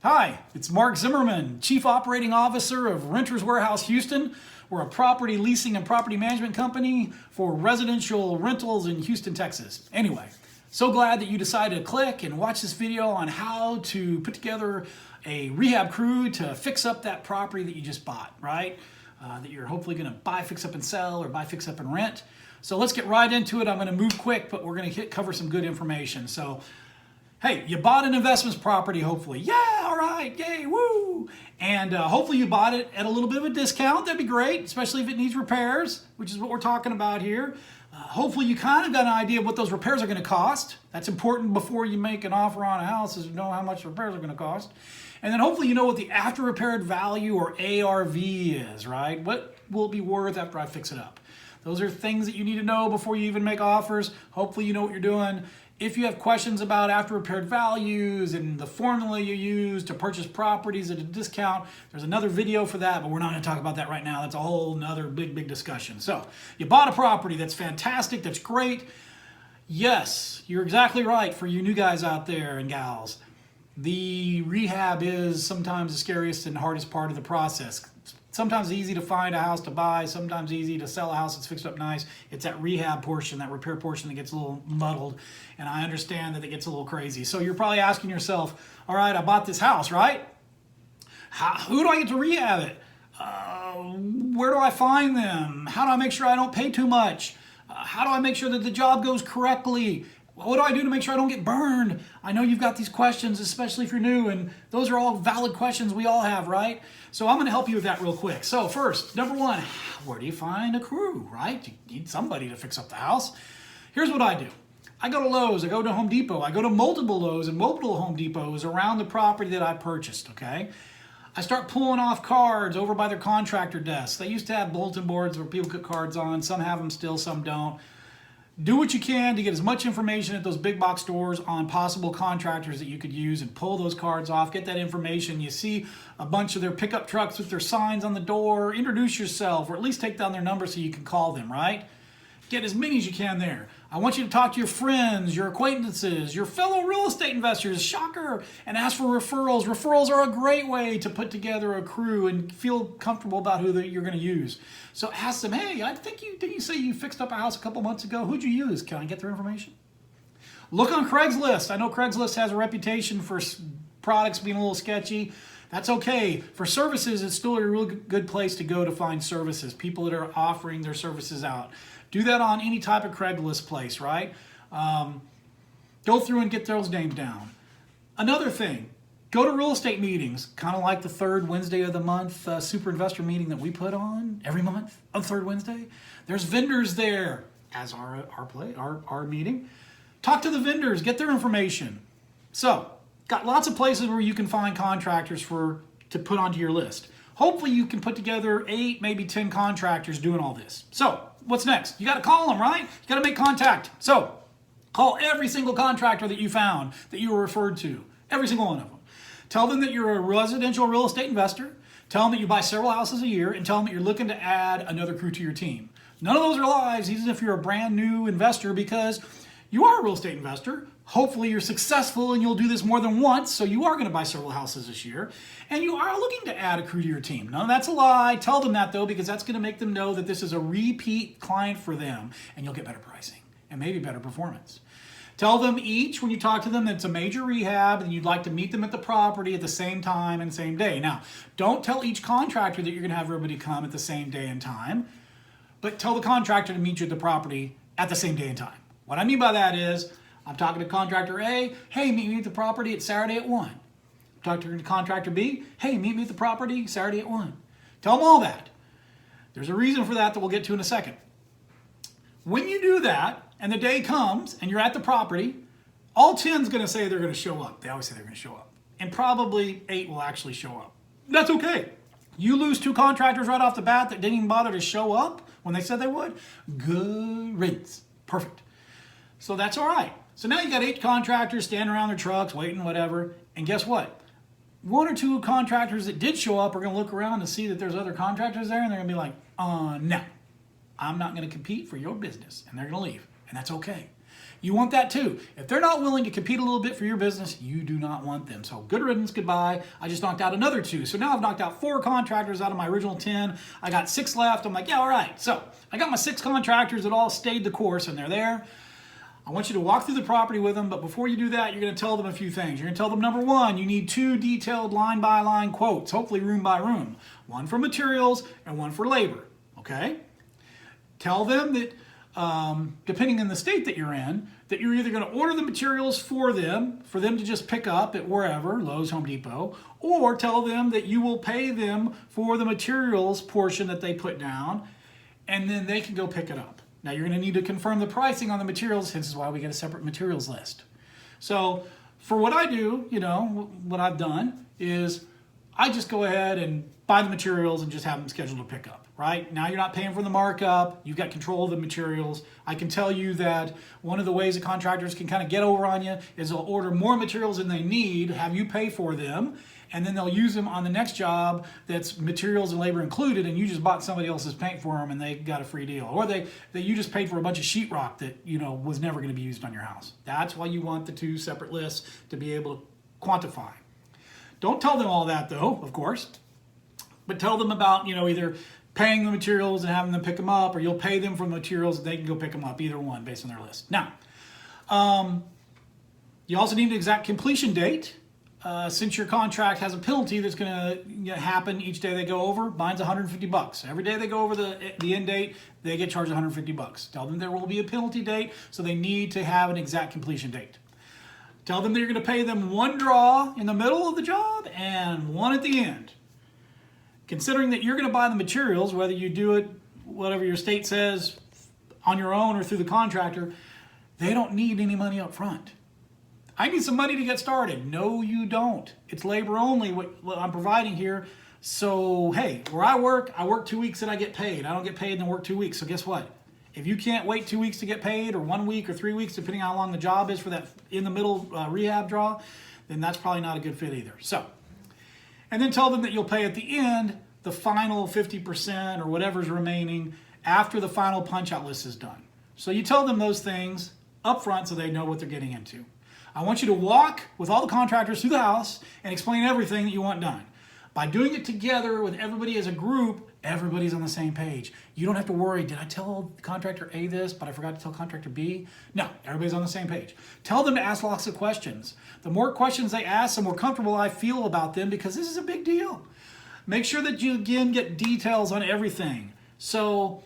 Hi, it's Mark Zimmerman, Chief Operating Officer of Renters Warehouse Houston. We're a property leasing and property management company for residential rentals in Houston, Texas. Anyway, so glad that you decided to click and watch this video on how to put together a rehab crew to fix up that property that you just bought, right? That you're hopefully going to buy, fix up and sell, or buy, fix up and rent. So let's get right into it. I'm going to move quick, but we're going to cover some good information. So, hey, you bought an investment property, hopefully. Yeah, all right, yay, woo! And hopefully you bought it at a little bit of a discount. That'd be great, especially if it needs repairs, which is what we're talking about here. Hopefully you kind of got an idea of what those repairs are going to cost. That's important before you make an offer on a house, is to know how much repairs are going to cost. And then hopefully you know what the after repaired value, or ARV, is, right? What will it be worth after I fix it up? Those are things that you need to know before you even make offers. Hopefully you know what you're doing. If you have questions about after repaired values and the formula you use to purchase properties at a discount, there's another video for that, but we're not going to talk about that right now. That's a whole nother big discussion. So you bought a property. That's fantastic. That's great. Yes, you're exactly right for you new guys out there and gals. The rehab is sometimes the scariest and hardest part of the process. Sometimes easy to find a house to buy, sometimes easy to sell a house that's fixed up nice. It's that rehab portion, that repair portion that gets a little muddled, and I understand that it gets a little crazy. So you're probably asking yourself, all right, I bought this house, right? Who do I get to rehab it? Where do I find them? How do I make sure I don't pay too much? How do I make sure that the job goes correctly? What do I do to make sure I don't get burned? I know you've got these questions, especially if you're new, and those are all valid questions we all have, right? So I'm going to help you with that real quick. So first, number one, where do you find a crew, right? You need somebody to fix up the house. Here's what I do. I go to Lowe's, I go to Home Depot, I go to multiple Lowe's and multiple Home Depots around the property that I purchased, okay? I start pulling off cards over by their contractor desks. They used to have bulletin boards where people put cards on. Some have them still, some don't. Do what you can to get as much information at those big box stores on possible contractors that you could use, and pull those cards off, get that information. You see a bunch of their pickup trucks with their signs on the door, introduce yourself, or at least take down their number so you can call them, right? Get as many as you can there. I want you to talk to your friends, your acquaintances, your fellow real estate investors, shocker, and ask for referrals. Referrals are a great way to put together a crew and feel comfortable about who you're going to use. So ask them, hey, I think didn't you say you fixed up a house a couple months ago? Who'd you use? Can I get their information? Look on Craigslist. I know Craigslist has a reputation for products being a little sketchy. That's okay. For services, it's still a real good place to go to find services, people that are offering their services out. Do that on any type of Craigslist place, right? Go through and get those names down. Another thing, go to real estate meetings, kind of like the third Wednesday of the month super investor meeting that we put on every month on third Wednesday. There's vendors there, as our meeting. Talk to the vendors, get their information. So, got lots of places where you can find contractors to put onto your list. Hopefully you can put together 8, maybe 10 contractors doing all this. So, what's next? You got to call them, right? You got to make contact. So, call every single contractor that you found, that you were referred to. Every single one of them. Tell them that you're a residential real estate investor. Tell them that you buy several houses a year, and tell them that you're looking to add another crew to your team. None of those are lies, even if you're a brand new investor, because you are a real estate investor. Hopefully you're successful and you'll do this more than once, so you are going to buy several houses this year, and you are looking to add a crew to your team. No, that's a lie. Tell them that, though, because that's going to make them know that this is a repeat client for them, and you'll get better pricing and maybe better performance. Tell them each, when you talk to them, that it's a major rehab and you'd like to meet them at the property at the same time and same day. Now, don't tell each contractor that you're going to have everybody come at the same day and time, but tell the contractor to meet you at the property at the same day and time. What I mean by that is, I'm talking to contractor A, hey, meet me at the property at Saturday at 1. I'm talking to contractor B, hey, meet me at the property Saturday at 1. Tell them all that. There's a reason for that we'll get to in a second. When you do that, and the day comes, and you're at the property, all 10's going to say they're going to show up. They always say they're going to show up. And probably 8 will actually show up. That's okay. You lose 2 contractors right off the bat that didn't even bother to show up when they said they would. Good riddance. Perfect. So that's all right. So now you got 8 contractors standing around their trucks, waiting, whatever. And guess what? 1 or 2 contractors that did show up are going to look around and see that there's other contractors there, and they're going to be like, no, I'm not going to compete for your business. And they're going to leave. And that's okay. You want that too. If they're not willing to compete a little bit for your business, you do not want them. So good riddance, goodbye. I just knocked out another 2. So now I've knocked out 4 contractors out of my original 10. I got 6 left. I'm like, yeah, all right. So I got my 6 contractors that all stayed the course, and they're there. I want you to walk through the property with them, but before you do that, you're going to tell them a few things. You're going to tell them, number 1, you need 2 detailed line-by-line quotes, hopefully room by room. 1 for materials and 1 for labor, okay? Tell them that, depending on the state that you're in, that you're either going to order the materials for them to just pick up at wherever, Lowe's, Home Depot, or tell them that you will pay them for the materials portion that they put down, and then they can go pick it up. Now you're going to need to confirm the pricing on the materials, hence is why we get a separate materials list. So for what I do, what I've done is I just go ahead and buy the materials and just have them scheduled to pick up, right? Now you're not paying for the markup. You've got control of the materials. I can tell you that one of the ways that contractors can kind of get over on you is they'll order more materials than they need, have you pay for them, and then they'll use them on the next job that's materials and labor included, and you just bought somebody else's paint for them and they got a free deal. Or you just paid for a bunch of sheetrock that was never going to be used on your house. That's why you want the 2 separate lists to be able to quantify. Don't tell them all that though, of course, but tell them about either paying the materials and having them pick them up, or you'll pay them for the materials and they can go pick them up, either one based on their list. Now, you also need an exact completion date. Since your contract has a penalty that's going to happen each day they go over, mine's $150. Every day they go over the end date, they get charged $150. Tell them there will be a penalty date, so they need to have an exact completion date. Tell them that you're going to pay them 1 draw in the middle of the job and 1 at the end. Considering that you're going to buy the materials, whether you do it, whatever your state says, on your own or through the contractor, they don't need any money up front. I need some money to get started. No, you don't. It's labor only, what I'm providing here. So, hey, where I work 2 weeks and I get paid. I don't get paid and then work 2 weeks. So guess what? If you can't wait 2 weeks to get paid, or 1 week or 3 weeks, depending on how long the job is for that in the middle rehab draw, then that's probably not a good fit either. So, and then tell them that you'll pay at the end the final 50% or whatever's remaining after the final punch-out list is done. So you tell them those things up front so they know what they're getting into. I want you to walk with all the contractors through the house and explain everything that you want done. By doing it together with everybody as a group, everybody's on the same page. You don't have to worry, did I tell contractor A this, but I forgot to tell contractor B? No, everybody's on the same page. Tell them to ask lots of questions. The more questions they ask, the more comfortable I feel about them, because this is a big deal. Make sure that you, again, get details on everything. So,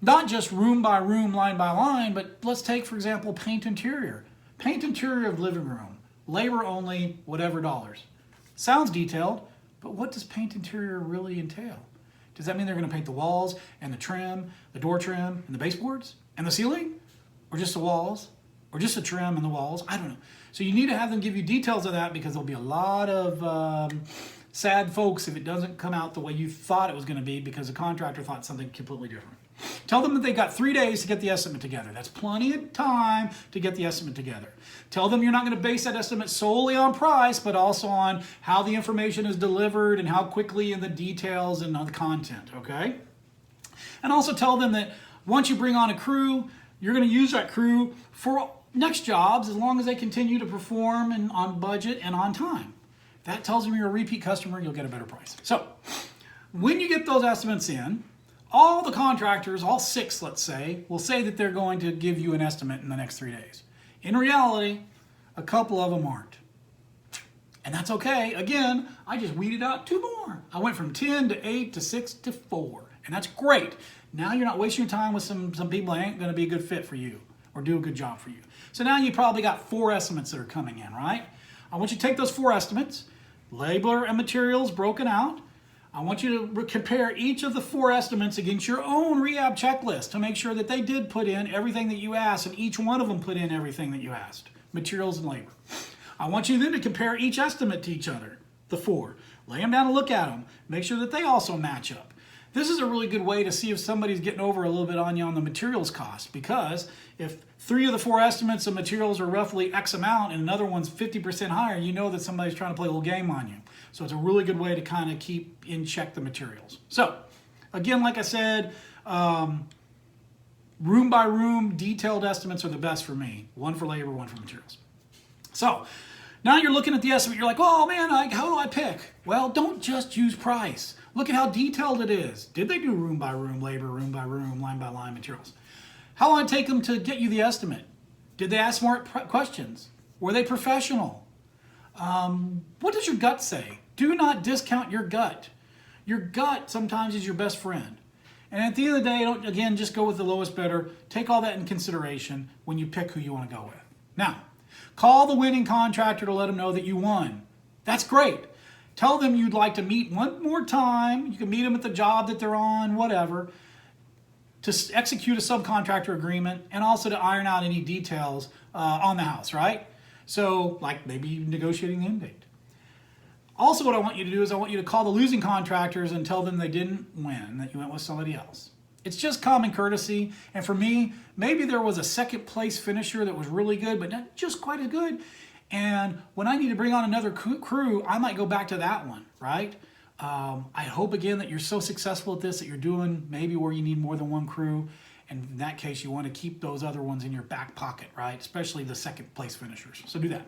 not just room by room, line by line, but let's take, for example, paint interior. Paint interior of living room, labor only, whatever dollars. Sounds detailed, but what does paint interior really entail? Does that mean they're going to paint the walls and the trim, the door trim, and the baseboards, and the ceiling? Or just the walls? Or just the trim and the walls? I don't know. So you need to have them give you details of that, because there'll be a lot of sad folks if it doesn't come out the way you thought it was going to be, because the contractor thought something completely different. Tell them that they've got 3 days to get the estimate together. That's plenty of time to get the estimate together. Tell them you're not going to base that estimate solely on price, but also on how the information is delivered and how quickly, and the details and on the content, okay? And also tell them that once you bring on a crew, you're going to use that crew for next jobs as long as they continue to perform and on budget and on time. That tells them you're a repeat customer, you'll get a better price. So when you get those estimates in, all the contractors, all 6, let's say, will say that they're going to give you an estimate in the next 3 days. In reality, a couple of them aren't. And that's okay. Again, I just weeded out 2 more. I went from 10 to 8 to 6 to 4. And that's great. Now you're not wasting your time with some people that ain't going to be a good fit for you or do a good job for you. So now you probably got 4 estimates that are coming in, right? I want you to take those 4 estimates, labor and materials broken out. I want you to compare each of the 4 estimates against your own rehab checklist to make sure that they did put in everything that you asked, and each one of them put in everything that you asked, materials and labor. I want you then to compare each estimate to each other, the 4. Lay them down and look at them. Make sure that they also match up. This is a really good way to see if somebody's getting over a little bit on you on the materials cost, because if 3 of the 4 estimates of materials are roughly X amount and another one's 50% higher, you know that somebody's trying to play a little game on you. So it's a really good way to kind of keep in check the materials. So again, like I said, room by room detailed estimates are the best for me. One for labor, one for materials. So now you're looking at the estimate. You're like, oh man, how do I pick? Well, don't just use price. Look at how detailed it is. Did they do room by room labor, room by room, line by line materials? How long did it take them to get you the estimate? Did they ask smart questions? Were they professional? What does your gut say? Do not discount your gut. Your gut sometimes is your best friend. And at the end of the day, don't, again, just go with the lowest bidder. Take all that in consideration when you pick who you want to go with. Now, call the winning contractor to let them know that you won. That's great. Tell them you'd like to meet one more time. You can meet them at the job that they're on, whatever, to execute a subcontractor agreement and also to iron out any details on the house, right? So, like maybe negotiating the end date. Also, what I want you to do is I want you to call the losing contractors and tell them they didn't win, that you went with somebody else. It's just common courtesy. And for me, maybe there was a second place finisher that was really good, but not just quite as good. And when I need to bring on another crew, I might go back to that one, right? I hope, again, that you're so successful at this that you're doing maybe where you need more than one crew. And in that case, you want to keep those other ones in your back pocket, right? Especially the second place finishers. So do that.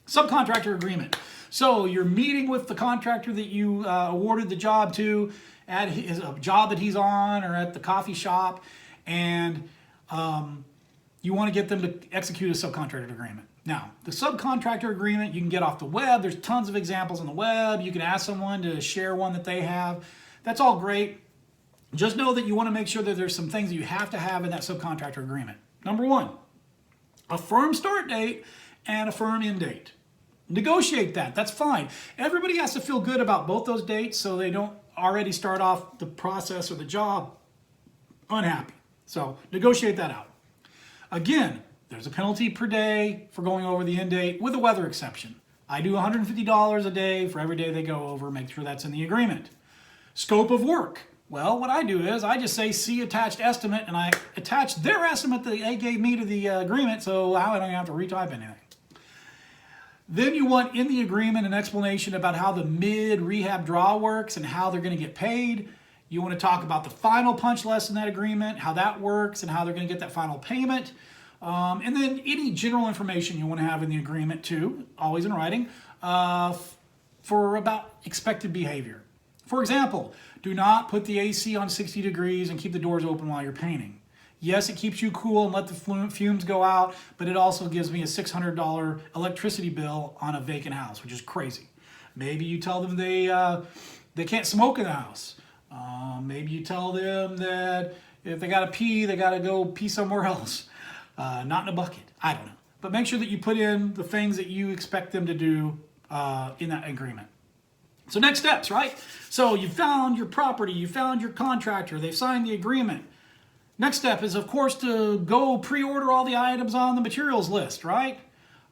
Subcontractor agreement. So you're meeting with the contractor that you awarded the job to at his job that he's on or at the coffee shop, and you want to get them to execute a subcontractor agreement. Now, the subcontractor agreement you can get off the web. There's tons of examples on the web. You can ask someone to share one that they have. That's all great. Just know that you want to make sure that there's some things that you have to have in that subcontractor agreement. Number one, a firm start date and a firm end date. Negotiate that. That's fine. Everybody has to feel good about both those dates so they don't already start off the process or the job unhappy. So negotiate that out. Again, there's a penalty per day for going over the end date with a weather exception. I do $150 a day for every day they go over. Make sure that's in the agreement. Scope of work. Well, what I do is I just say see attached estimate, and I attach their estimate that they gave me to the agreement, so I don't have to retype anything. Then you want in the agreement an explanation about how the mid-rehab draw works and how they're going to get paid. You want to talk about the final punch list in that agreement, how that works, and how they're going to get that final payment. And then any general information you want to have in the agreement too, always in writing, for about expected behavior. For example, do not put the AC on 60 degrees and keep the doors open while you're painting. Yes, it keeps you cool and let the fumes go out, but it also gives me a $600 electricity bill on a vacant house, which is crazy. Maybe you tell them they can't smoke in the house. Maybe you tell them that if they got to pee, they got to go pee somewhere else, not in a bucket. I don't know. But make sure that you put in the things that you expect them to do in that agreement. So next steps, right? So you found your property, you found your contractor, they've signed the agreement. Next step is, of course, to go pre-order all the items on the materials list, right?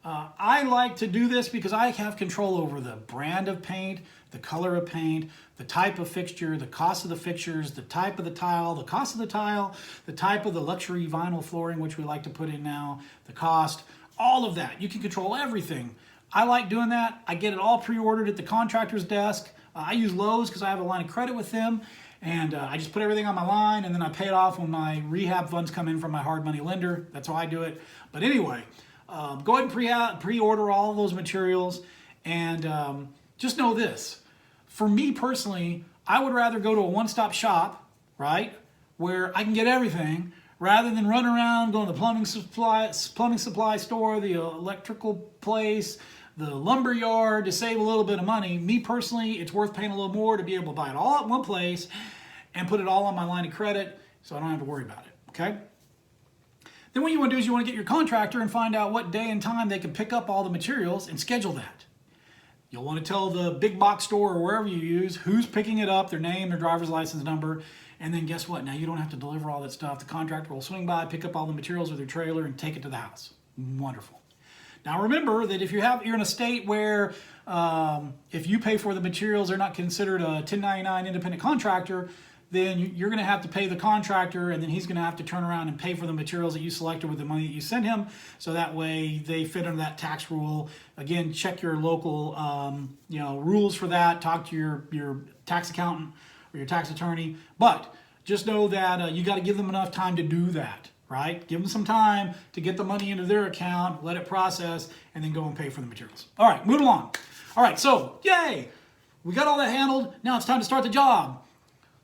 I like to do this because I have control over the brand of paint, the color of paint, the type of fixture, the cost of the fixtures, the type of the tile, the cost of the tile, the type of the luxury vinyl flooring, which we like to put in now, the cost, all of that. You can control everything. I like doing that. I get it all pre-ordered at the contractor's desk. I use Lowe's because I have a line of credit with them. And I just put everything on my line, and then I pay it off when my rehab funds come in from my hard money lender. That's how I do it. But anyway, go ahead and pre-order all of those materials. And just know this. For me personally, I would rather go to a one-stop shop, right, where I can get everything, rather than run around going to the plumbing supply store, the electrical place, the lumber yard to save a little bit of money. Me personally, it's worth paying a little more to be able to buy it all at one place and put it all on my line of credit so I don't have to worry about it, okay? Then what you want to do is you want to get your contractor and find out what day and time they can pick up all the materials and schedule that. You'll want to tell the big box store or wherever you use who's picking it up, their name, their driver's license number, and then guess what? Now you don't have to deliver all that stuff. The contractor will swing by, pick up all the materials with their trailer, and take it to the house. Wonderful. Now remember that if you're in a state where if you pay for the materials, they're not considered a 1099 independent contractor, then you're going to have to pay the contractor, and then he's going to have to turn around and pay for the materials that you selected with the money that you sent him, so that way they fit under that tax rule. Again, check your local rules for that. Talk to your tax accountant or your tax attorney, but just know that you got to give them enough time to do that. right? Give them some time to get the money into their account, let it process, and then go and pay for the materials. All right, moving along. All right, so yay, we got all that handled. Now it's time to start the job.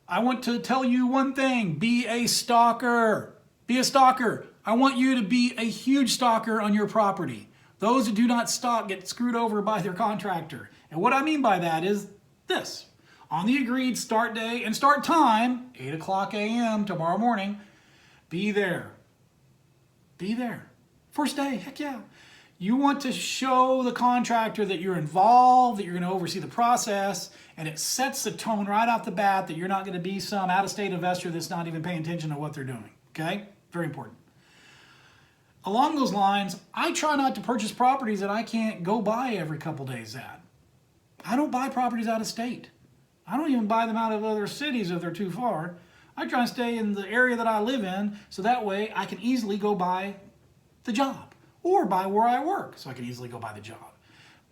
I want to tell you one thing: be a stalker. Be a stalker. I want you to be a huge stalker on your property. Those who do not stalk get screwed over by their contractor. And what I mean by that is this: on the agreed start day and start time, 8 o'clock a.m. tomorrow morning, be there. Be there. First day, heck yeah. You want to show the contractor that you're involved, that you're going to oversee the process, and it sets the tone right off the bat that you're not going to be some out-of-state investor that's not even paying attention to what they're doing. Okay? Very important. Along those lines, I try not to purchase properties that I can't go buy every couple days at. I don't buy properties out of state. I don't even buy them out of other cities if they're too far. I try and stay in the area that I live in so that way I can easily go buy the job or buy where I work so I can easily go buy the job.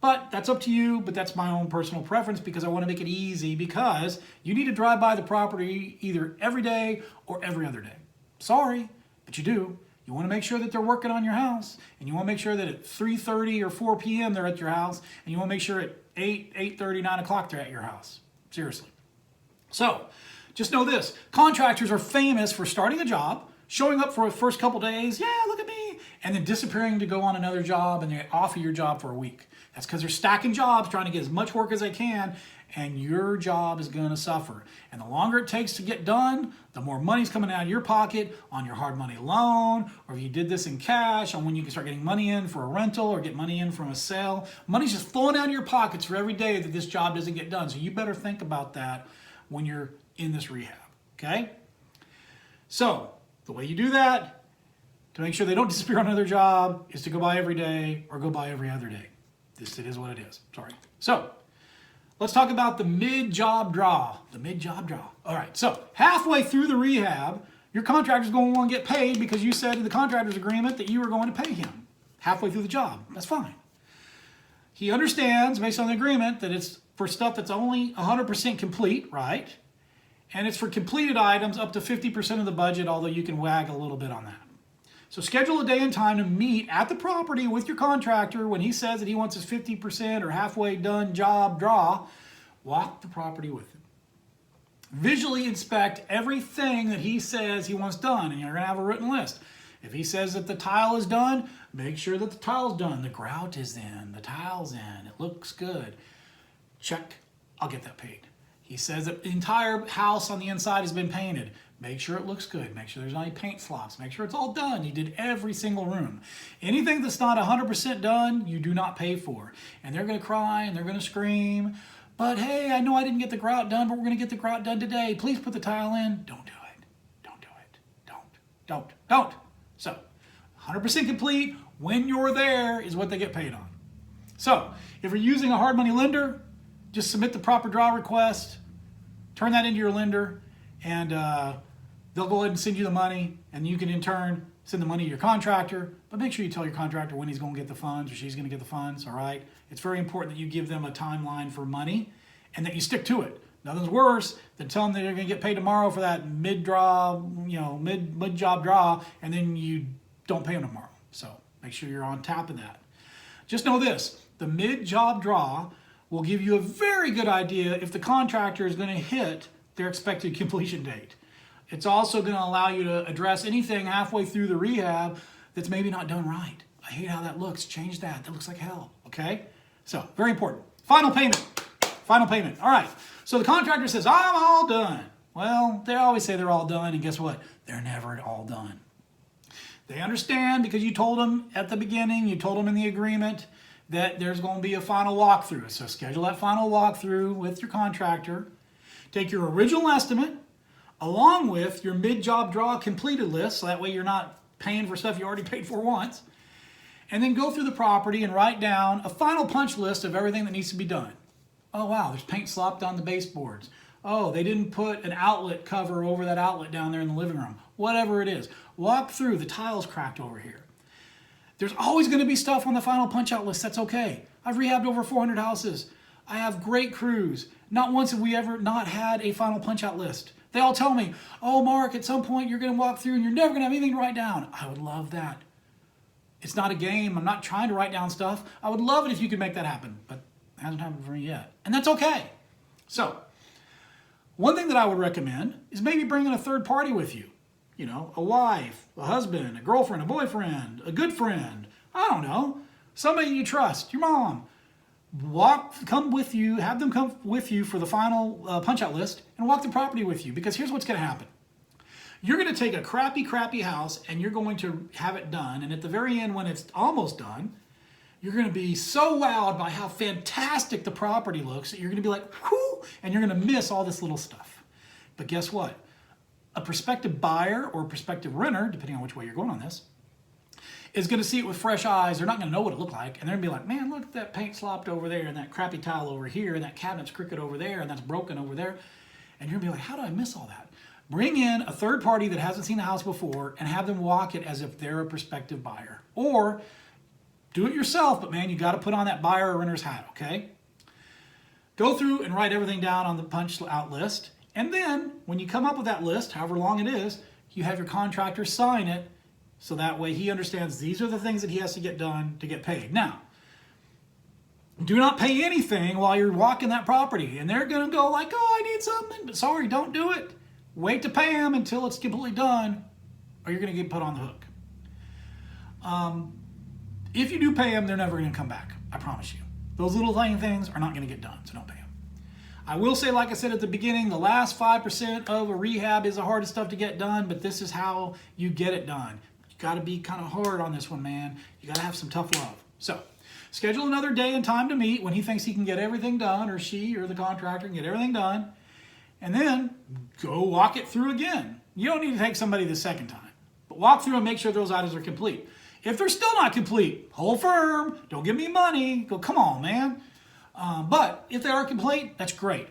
But that's up to you, but that's my own personal preference because I want to make it easy because you need to drive by the property either every day or every other day. Sorry, but you do. You want to make sure that they're working on your house, and you want to make sure that at 3:30 or 4 p.m. they're at your house, and you want to make sure at 8, 8:30, 9 o'clock they're at your house. Seriously. So, just know this. Contractors are famous for starting a job, showing up for the first couple days, yeah, look at me, and then disappearing to go on another job, and they offer your job for a week. That's because they're stacking jobs, trying to get as much work as they can, and your job is going to suffer. And the longer it takes to get done, the more money's coming out of your pocket on your hard money loan, or if you did this in cash, on when you can start getting money in for a rental or get money in from a sale. Money's just flowing out of your pockets for every day that this job doesn't get done. So you better think about that when you're in this rehab, okay? So the way you do that, to make sure they don't disappear on another job, is to go by every day or go by every other day. This it is what it is. Sorry. So let's talk about the mid-job draw. The mid-job draw. All right. So halfway through the rehab, your contractor's going to want to get paid because you said in the contractor's agreement that you were going to pay him halfway through the job. That's fine. He understands, based on the agreement, that it's for stuff that's only 100% complete, right? And it's for completed items up to 50% of the budget, although you can wag a little bit on that. So schedule a day and time to meet at the property with your contractor when he says that he wants his 50% or halfway done job draw. Walk the property with him. Visually inspect everything that he says he wants done, and you're going to have a written list. If he says that the tile is done, make sure that the tile's done. The grout is in, the tile's in, it looks good. Check, I'll get that paid. He says that the entire house on the inside has been painted. Make sure it looks good. Make sure there's not any paint slops. Make sure it's all done. You did every single room. Anything that's not 100% done, you do not pay for. And they're going to cry and they're going to scream. But hey, I know I didn't get the grout done, but we're going to get the grout done today. Please put the tile in. Don't do it. Don't do it. Don't. So, 100% complete when you're there is what they get paid on. So, if you're using a hard money lender, just submit the proper draw request, turn that into your lender, and they'll go ahead and send you the money, and you can in turn send the money to your contractor. But make sure you tell your contractor when he's going to get the funds or she's going to get the funds, all right? It's very important that you give them a timeline for money and that you stick to it. Nothing's worse than telling them they're going to get paid tomorrow for that mid-draw, mid-job draw, and then you don't pay them tomorrow. So make sure you're on top of that. Just know this, the mid-job draw will give you a very good idea if the contractor is going to hit their expected completion date. It's also going to allow you to address anything halfway through the rehab that's maybe not done right. I hate how that looks. Change that. That looks like hell. Okay? So, very important. Final payment. Final payment. All right. So the contractor says, I'm all done. Well, they always say they're all done, and guess what? They're never all done. They understand because you told them at the beginning, you told them in the agreement that there's going to be a final walkthrough. So schedule that final walkthrough with your contractor. Take your original estimate along with your mid-job draw completed list, so that way you're not paying for stuff you already paid for once. And then go through the property and write down a final punch list of everything that needs to be done. Oh wow, there's paint slopped on the baseboards. Oh, they didn't put an outlet cover over that outlet down there in the living room. Whatever it is. Walk through, the tile's cracked over here. There's always going to be stuff on the final punch-out list. That's okay. I've rehabbed over 400 houses. I have great crews. Not once have we ever not had a final punch-out list. They all tell me, oh, Mark, at some point you're going to walk through and you're never going to have anything to write down. I would love that. It's not a game. I'm not trying to write down stuff. I would love it if you could make that happen, but it hasn't happened for me yet. And that's okay. So, one thing that I would recommend is maybe bringing a third party with you. You know, a wife, a husband, a girlfriend, a boyfriend, a good friend. I don't know. Somebody you trust, your mom. Come with you, have them come with you for the final punch-out list and walk the property with you, because here's what's going to happen. You're going to take a crappy house and you're going to have it done, and at the very end when it's almost done, you're going to be so wowed by how fantastic the property looks that you're going to be like, whoo, and you're going to miss all this little stuff. But guess what? A prospective buyer or prospective renter, depending on which way you're going on this, is going to see it with fresh eyes. They're not going to know what it looked like. And they're going to be like, man, look at that paint slopped over there, and that crappy tile over here, and that cabinet's crooked over there, and that's broken over there. And you're going to be like, how did I miss all that? Bring in a third party that hasn't seen the house before and have them walk it as if they're a prospective buyer. Or do it yourself, but man, you got to put on that buyer or renter's hat, okay? Go through and write everything down on the punch out list. And then when you come up with that list, however long it is, you have your contractor sign it, so that way he understands these are the things that he has to get done to get paid. Now, do not pay anything while you're walking that property. And they're going to go like, oh, I need something. But sorry, don't do it. Wait to pay them until it's completely done, or you're going to get put on the hook. If you do pay them, they're never going to come back. I promise you. Those little tiny things are not going to get done, so don't pay them. I will say, like I said at the beginning, the last 5% of a rehab is the hardest stuff to get done, but this is how you get it done. Got to be kind of hard on this one, man. You got to have some tough love. So, schedule another day and time to meet when he thinks he can get everything done, or she or the contractor can get everything done, and then go walk it through again. You don't need to take somebody the second time, but walk through and make sure those items are complete. If they're still not complete, hold firm. Don't give me money. Go, come on, man. But if they are complete, that's great.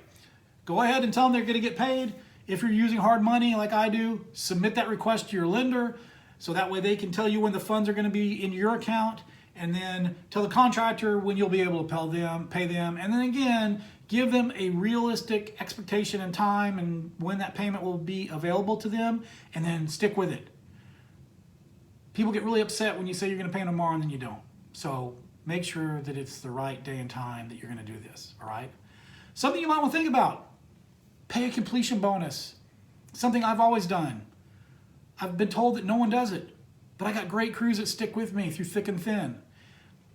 Go ahead and tell them they're going to get paid. If you're using hard money like I do, submit that request to your lender, so that way they can tell you when the funds are going to be in your account, and then tell the contractor when you'll be able to pay them, and then again, give them a realistic expectation and time and when that payment will be available to them, and then stick with it. People get really upset when you say you're going to pay them tomorrow and then you don't. So make sure that it's the right day and time that you're going to do this, all right? Something you might want to think about, pay a completion bonus. Something I've always done. I've been told that no one does it, but I got great crews that stick with me through thick and thin.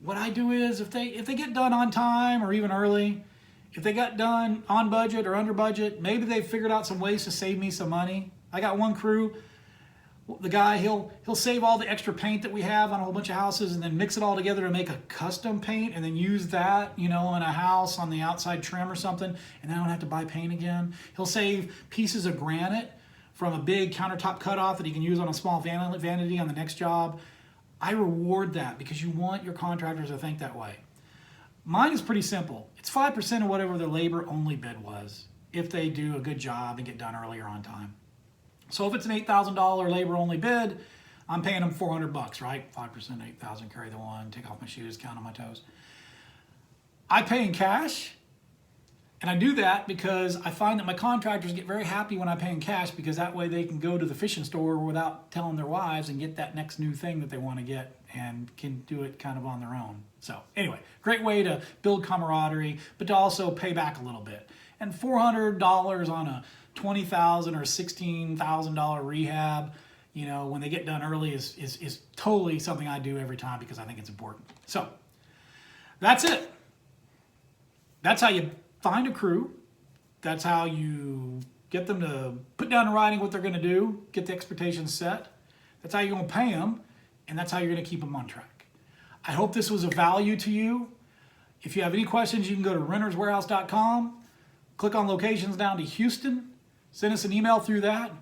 What I do is if they get done on time or even early, if they got done on budget or under budget, maybe they've figured out some ways to save me some money. I got one crew, the guy, he'll save all the extra paint that we have on a whole bunch of houses and then mix it all together to make a custom paint and then use that, you know, in a house on the outside trim or something, and then I don't have to buy paint again. He'll save pieces of granite from a big countertop cutoff that he can use on a small vanity on the next job. I reward that because you want your contractors to think that way. Mine is pretty simple. It's 5% of whatever their labor-only bid was if they do a good job and get done earlier on time. So if it's an $8,000 labor-only bid, I'm paying them $400, right? 5%, 8,000, carry the one, take off my shoes, count on my toes. I pay in cash, and I do that because I find that my contractors get very happy when I pay in cash, because that way they can go to the fishing store without telling their wives and get that next new thing that they want to get and can do it kind of on their own. So anyway, great way to build camaraderie, but to also pay back a little bit. And $400 on a $20,000 or $16,000 rehab, you know, when they get done early is totally something I do every time because I think it's important. So that's it. That's how you find a crew. That's how you get them to put down in writing what they're going to do, get the expectations set. That's how you're going to pay them, and that's how you're going to keep them on track. I hope this was of value to you. If you have any questions, you can go to renterswarehouse.com, click on locations down to Houston, send us an email through that,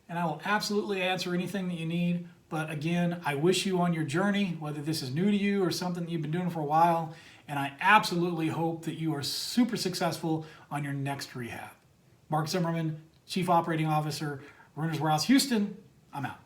and I will absolutely answer anything that you need. But again, I wish you on your journey, whether this is new to you or something that you've been doing for a while, and I absolutely hope that you are super successful on your next rehab. Mark Zimmerman, Chief Operating Officer, Renters Warehouse Houston. I'm out.